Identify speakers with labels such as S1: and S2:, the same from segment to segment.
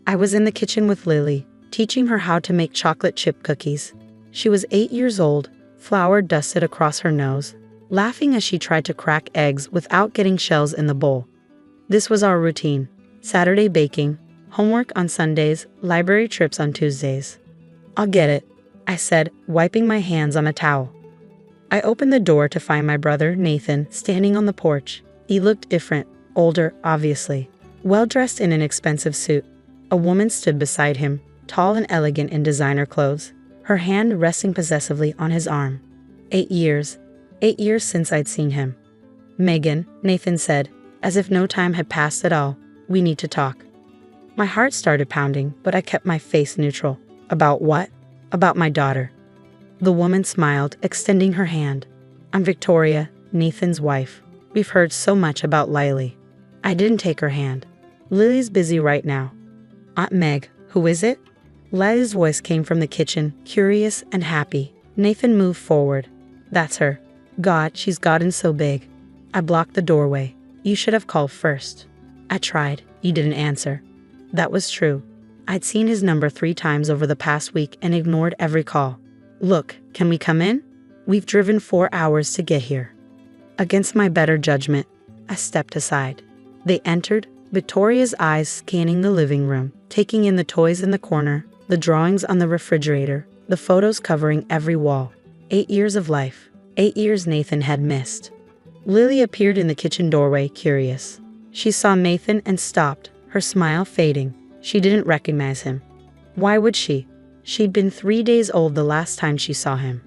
S1: I was in the kitchen with Lily, teaching her how to make chocolate chip cookies. She was 8 years old, flour dusted across her nose, laughing as she tried to crack eggs without getting shells in the bowl. This was our routine: Saturday baking, homework on Sundays, library trips on Tuesdays. "I'll get it," I said, wiping my hands on a towel. I opened the door to find my brother, Nathan, standing on the porch. He looked different, older, obviously, well-dressed in an expensive suit. A woman stood beside him, tall and elegant in designer clothes, her hand resting possessively on his arm. 8 years. 8 years since I'd seen him. "Megan," Nathan said, as if no time had passed at all, "we need to talk." My heart started pounding, but I kept my face neutral. "About what?" "About my daughter." The woman smiled, extending her hand. "I'm Victoria, Nathan's wife. We've heard so much about Lily." I didn't take her hand. "Lily's busy right now." "Aunt Meg, who is it?" Lily's voice came from the kitchen, curious and happy. Nathan moved forward. "That's her. God, she's gotten so big." I blocked the doorway. "You should have called first." "I tried. You didn't answer." That was true. I'd seen his number 3 times over the past week and ignored every call. "Look, can we come in? We've driven 4 hours to get here." Against my better judgment, I stepped aside. They entered, Victoria's eyes scanning the living room, taking in the toys in the corner, the drawings on the refrigerator, the photos covering every wall. 8 years of life. 8 years Nathan had missed. Lily appeared in the kitchen doorway, curious. She saw Nathan and stopped, her smile fading. She didn't recognize him. Why would she? She'd been 3 days old the last time she saw him.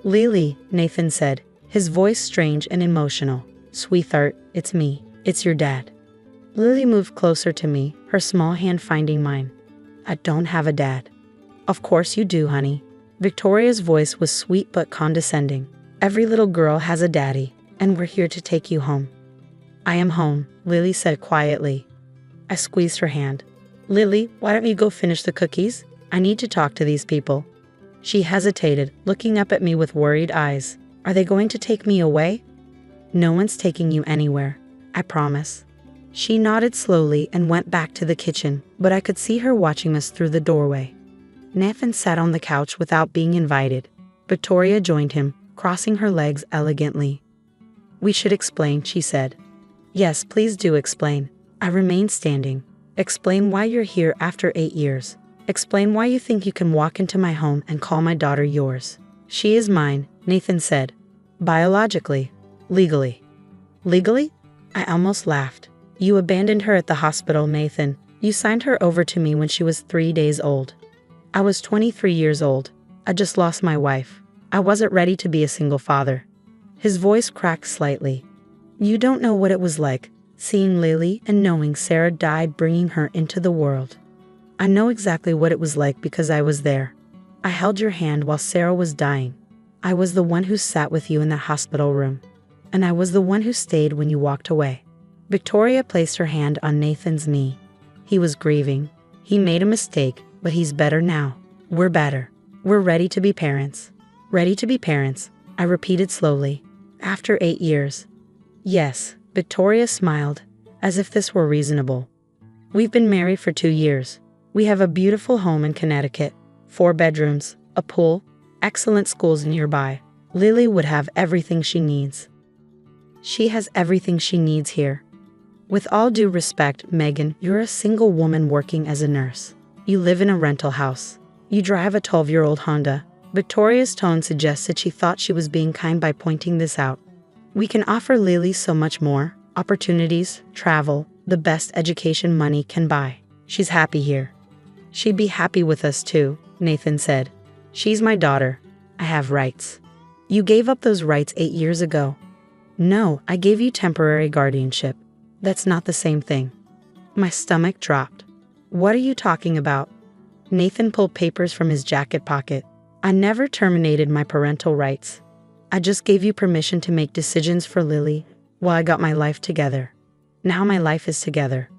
S1: "Lily," Nathan said, his voice strange and emotional. "Sweetheart, it's me. It's your dad." Lily moved closer to me, her small hand finding mine. "I don't have a dad." "Of course you do, honey." Victoria's voice was sweet but condescending. "Every little girl has a daddy, and we're here to take you home." "I am home," Lily said quietly. I squeezed her hand. "Lily, why don't you go finish the cookies? I need to talk to these people." She hesitated, looking up at me with worried eyes. "Are they going to take me away?" "No one's taking you anywhere, I promise." She nodded slowly and went back to the kitchen, but I could see her watching us through the doorway. Nathan sat on the couch without being invited. Victoria joined him, crossing her legs elegantly. "We should explain," she said. "Yes, please do explain." I remained standing. "Explain why you're here after 8 years. Explain why you think you can walk into my home and call my daughter yours." "She is mine," Nathan said. "Biologically. Legally." "Legally?" I almost laughed. "You abandoned her at the hospital, Nathan. You signed her over to me when she was 3 days old." "I was 23 years old. I just lost my wife. I wasn't ready to be a single father." His voice cracked slightly. "You don't know what it was like, seeing Lily and knowing Sarah died bringing her into the world." "I know exactly what it was like because I was there. I held your hand while Sarah was dying. I was the one who sat with you in the hospital room. And I was the one who stayed when you walked away." Victoria placed her hand on Nathan's knee. He was grieving. He made a mistake, but he's better now. We're better. We're ready to be parents. Ready to be parents, I repeated slowly. "After 8 years." "Yes," Victoria smiled, as if this were reasonable. "We've been married for 2 years. We have a beautiful home in Connecticut, 4 bedrooms, a pool, excellent schools nearby. Lily would have everything she needs." "She has everything she needs here." "With all due respect, Megan, you're a single woman working as a nurse. You live in a rental house. You drive a 12-year-old Honda." Victoria's tone suggested she thought she was being kind by pointing this out. "We can offer Lily so much more: opportunities, travel, the best education money can buy. She's happy here." "She'd be happy with us too," Nathan said. "She's my daughter. I have rights." "You gave up those rights 8 years ago." "No, I gave you temporary guardianship. That's not the same thing." My stomach dropped. "What are you talking about?" Nathan pulled papers from his jacket pocket. "I never terminated my parental rights. I just gave you permission to make decisions for Lily while I got my life together. Now my life is together.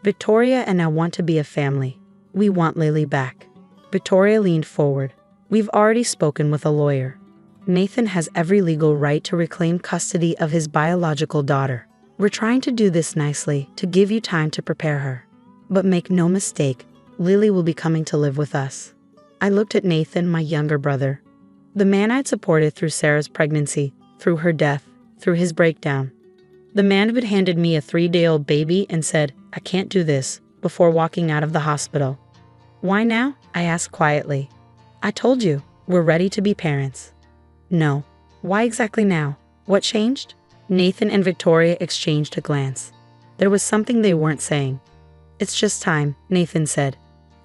S1: Victoria and I want to be a family. We want Lily back." Victoria leaned forward. "We've already spoken with a lawyer. Nathan has every legal right to reclaim custody of his biological daughter. We're trying to do this nicely to give you time to prepare her. But make no mistake, Lily will be coming to live with us. I looked at Nathan, my younger brother, the man I'd supported through Sarah's pregnancy, through her death, through his breakdown. The man who'd handed me a 3-day-old baby and said, "I can't do this," before walking out of the hospital. "Why now?" I asked quietly. "I told you, we're ready to be parents." "No. Why exactly now? What changed?" Nathan and Victoria exchanged a glance. There was something they weren't saying. "It's just time," Nathan said.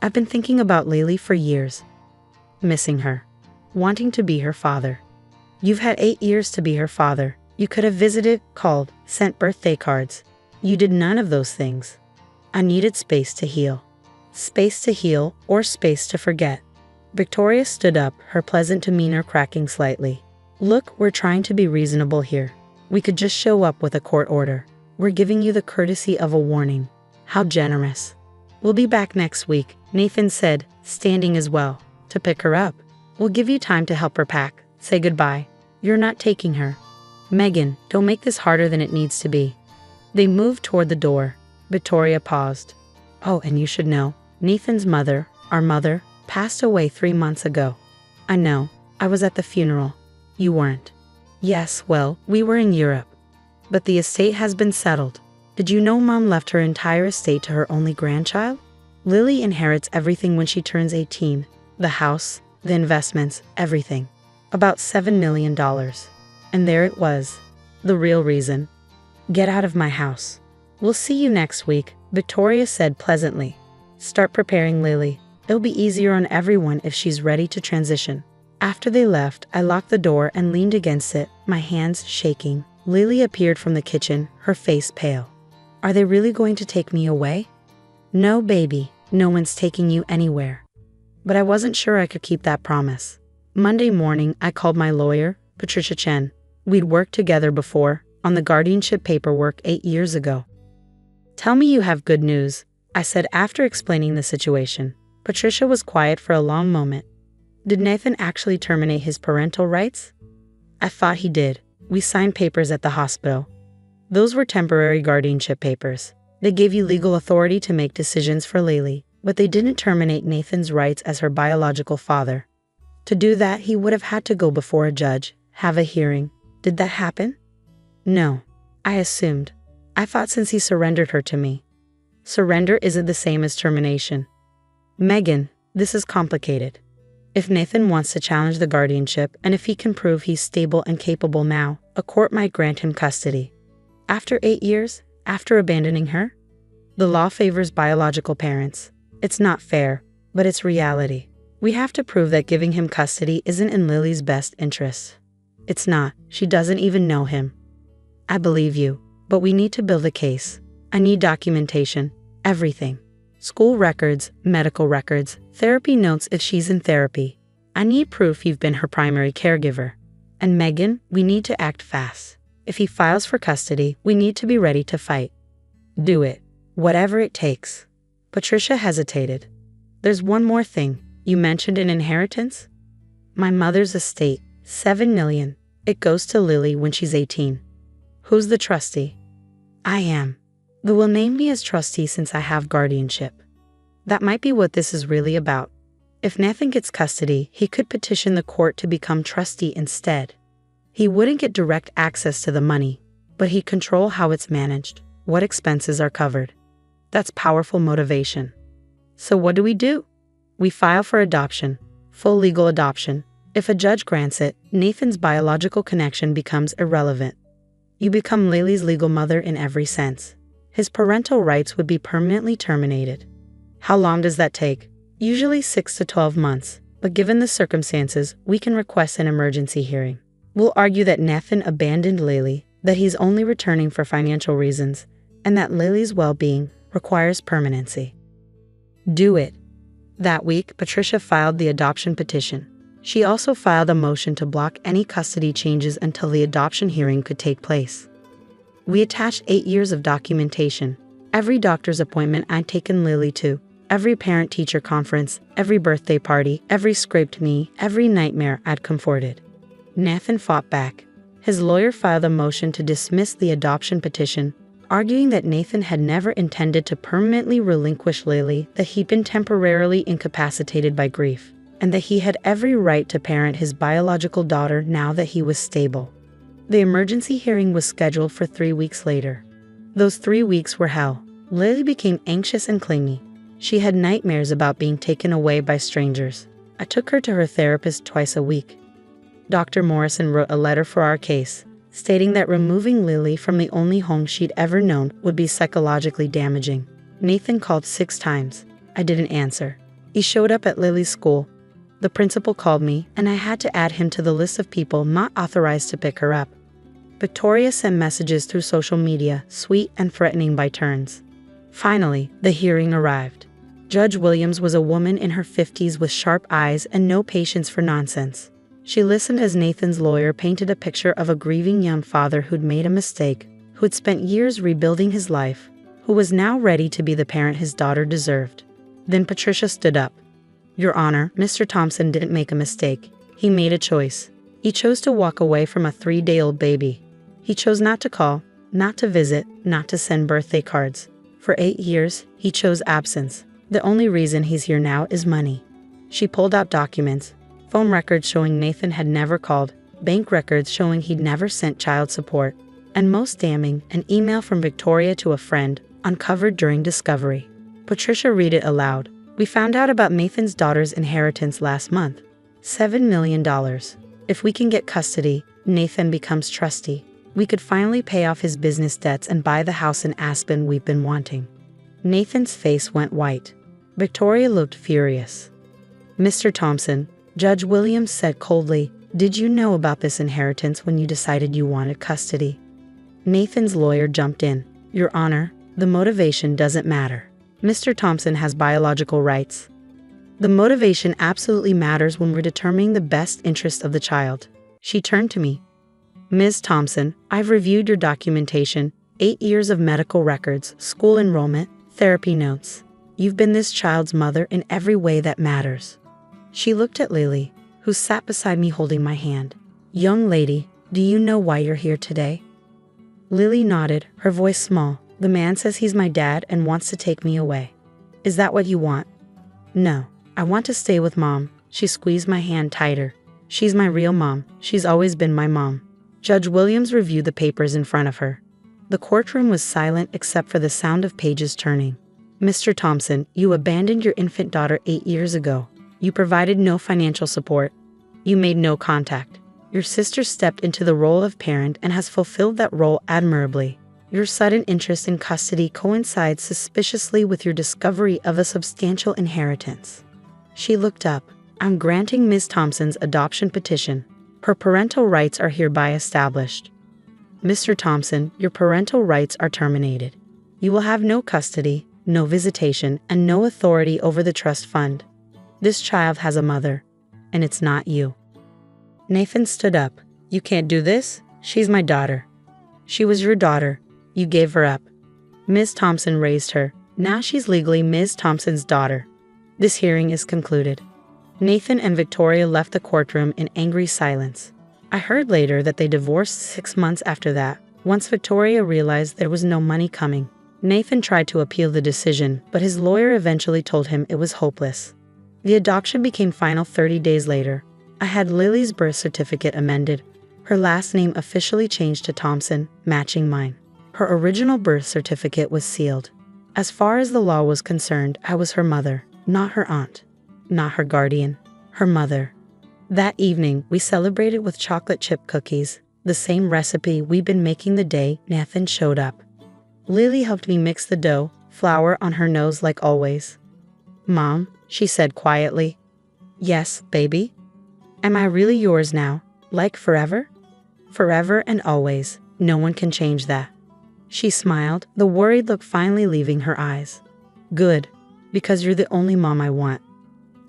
S1: "I've been thinking about Lily for years. Missing her. Wanting to be her father." "You've had 8 years to be her father. You could have visited, called, sent birthday cards. You did none of those things." I needed space to heal. Space to heal or space to forget. Victoria stood up, her pleasant demeanor cracking slightly. "Look, we're trying to be reasonable here. We could just show up with a court order. We're giving you the courtesy of a warning." How generous. "We'll be back next week," Nathan said, standing as well, "to pick her up. We'll give you time to help her pack, say goodbye. You're not taking her." "Megan, don't make this harder than it needs to be." They moved toward the door. Victoria paused. "Oh, and you should know, Nathan's mother, our mother, passed away 3 months ago." "I know. I was at the funeral." "You weren't." "Yes, well, we were in Europe. But the estate has been settled. Did you know Mom left her entire estate to her only grandchild? Lily inherits everything when she turns 18. The house, the investments, everything. About $7 million. And there it was. The real reason. Get out of my house. We'll see you next week," Victoria said pleasantly. "Start preparing Lily. It'll be easier on everyone if she's ready to transition." After they left, I locked the door and leaned against it, my hands shaking. Lily appeared from the kitchen, her face pale. "Are they really going to take me away?" "No, baby, no one's taking you anywhere." But I wasn't sure I could keep that promise. Monday morning, I called my lawyer, Patricia Chen. We'd worked together before, on the guardianship paperwork 8 years ago. "Tell me you have good news," I said after explaining the situation. Patricia was quiet for a long moment. "Did Nathan actually terminate his parental rights?" "I thought he did. We signed papers at the hospital. Those were temporary guardianship papers. They gave you legal authority to make decisions for Lily, but they didn't terminate Nathan's rights as her biological father. To do that, he would have had to go before a judge, have a hearing. Did that happen?" "No. I assumed. I thought since he surrendered her to me." "Surrender isn't the same as termination." "Megan, this is complicated. If Nathan wants to challenge the guardianship and if he can prove he's stable and capable now, a court might grant him custody. After 8 years, after abandoning her? The law favors biological parents. It's not fair, but it's reality. We have to prove that giving him custody isn't in Lily's best interest. It's not. She doesn't even know him." "I believe you, but we need to build a case. I need documentation. Everything. School records, medical records, therapy notes if she's in therapy. I need proof you've been her primary caregiver. And Megan, we need to act fast. If he files for custody, we need to be ready to fight. Do it. Whatever it takes." Patricia hesitated. "There's one more thing. You mentioned an inheritance?" "My mother's estate, $7 million. It goes to Lily when she's 18. "Who's the trustee?" "I am. They will name me as trustee since I have guardianship. That might be what this is really about. If Nathan gets custody, he could petition the court to become trustee instead. He wouldn't get direct access to the money, but he'd control how it's managed, what expenses are covered. That's powerful motivation. So what do? We file for adoption, full legal adoption. If a judge grants it, Nathan's biological connection becomes irrelevant. You become Lily's legal mother in every sense. His parental rights would be permanently terminated." "How long does that take?" "Usually 6 to 12 months, but given the circumstances, we can request an emergency hearing. We'll argue that Nathan abandoned Lily, that he's only returning for financial reasons, and that Lily's well-being requires permanency." "Do it." That week, Patricia filed the adoption petition. She also filed a motion to block any custody changes until the adoption hearing could take place. We attached 8 years of documentation, every doctor's appointment I'd taken Lily to, every parent-teacher conference, every birthday party, every scraped knee, every nightmare I'd comforted. Nathan fought back. His lawyer filed a motion to dismiss the adoption petition, arguing that Nathan had never intended to permanently relinquish Lily, that he'd been temporarily incapacitated by grief, and that he had every right to parent his biological daughter now that he was stable. The emergency hearing was scheduled for 3 weeks later. Those 3 weeks were hell. Lily became anxious and clingy. She had nightmares about being taken away by strangers. I took her to her therapist twice a week. Dr. Morrison wrote a letter for our case, stating that removing Lily from the only home she'd ever known would be psychologically damaging. Nathan called 6 times. I didn't answer. He showed up at Lily's school. The principal called me, and I had to add him to the list of people not authorized to pick her up. Victoria sent messages through social media, sweet and threatening by turns. Finally, the hearing arrived. Judge Williams was a woman in her 50s with sharp eyes and no patience for nonsense. She listened as Nathan's lawyer painted a picture of a grieving young father who'd made a mistake, who'd spent years rebuilding his life, who was now ready to be the parent his daughter deserved. Then Patricia stood up. "Your Honor, Mr. Thompson didn't make a mistake. He made a choice. He chose to walk away from a 3-day-old baby. He chose not to call, not to visit, not to send birthday cards. For 8 years, he chose absence. The only reason he's here now is money." She pulled out documents, phone records showing Nathan had never called, bank records showing he'd never sent child support, and most damning, an email from Victoria to a friend, uncovered during discovery. Patricia read it aloud. "We found out about Nathan's daughter's inheritance last month. $7 million. If we can get custody, Nathan becomes trustee. We could finally pay off his business debts and buy the house in Aspen we've been wanting." Nathan's face went white. Victoria looked furious. "Mr. Thompson," Judge Williams said coldly, "did you know about this inheritance when you decided you wanted custody?" Nathan's lawyer jumped in. "Your Honor, the motivation doesn't matter. Mr. Thompson has biological rights. The motivation absolutely matters when we're determining the best interest of the child." She turned to me. "Ms. Thompson, I've reviewed your documentation, 8 years of medical records, school enrollment, therapy notes. You've been this child's mother in every way that matters." She looked at Lily, who sat beside me holding my hand. "Young lady, do you know why you're here today?" Lily nodded, her voice small. "The man says he's my dad and wants to take me away." "Is that what you want?" "No, I want to stay with Mom." She squeezed my hand tighter. "She's my real mom. She's always been my mom." Judge Williams reviewed the papers in front of her. The courtroom was silent except for the sound of pages turning. "Mr. Thompson, you abandoned your infant daughter 8 years ago. You provided no financial support. You made no contact. Your sister stepped into the role of parent and has fulfilled that role admirably. Your sudden interest in custody coincides suspiciously with your discovery of a substantial inheritance." She looked up. "I'm granting Ms. Thompson's adoption petition. Her parental rights are hereby established. Mr. Thompson, your parental rights are terminated. You will have no custody, no visitation, and no authority over the trust fund. This child has a mother, and it's not you." Nathan stood up. "You can't do this. She's my daughter." "She was your daughter. You gave her up." Ms. Thompson raised her. "Now she's legally Ms. Thompson's daughter." This hearing is concluded. Nathan and Victoria left the courtroom in angry silence. I heard later that they divorced 6 months after that, once Victoria realized there was no money coming. Nathan tried to appeal the decision, but his lawyer eventually told him it was hopeless. The adoption became final 30 days later. I had Lily's birth certificate amended. Her last name officially changed to Thompson, matching mine. Her original birth certificate was sealed. As far as the law was concerned, I was her mother, not her aunt, not her guardian, her mother. That evening, we celebrated with chocolate chip cookies, the same recipe we'd been making the day Nathan showed up. Lily helped me mix the dough, flour on her nose like always. "Mom," she said quietly. "Yes, baby? Am I really yours now, like forever?" "Forever and always. No one can change that." She smiled, the worried look finally leaving her eyes. "Good, because you're the only mom I want."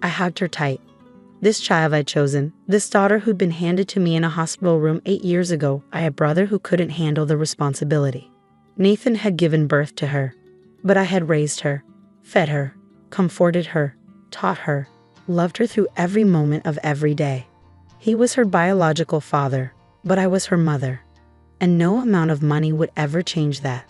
S1: I hugged her tight. This child I'd chosen, this daughter who'd been handed to me in a hospital room 8 years ago, I had a brother who couldn't handle the responsibility. Nathan had given birth to her, but I had raised her, fed her, comforted her, taught her, loved her through every moment of every day. He was her biological father, but I was her mother, and no amount of money would ever change that.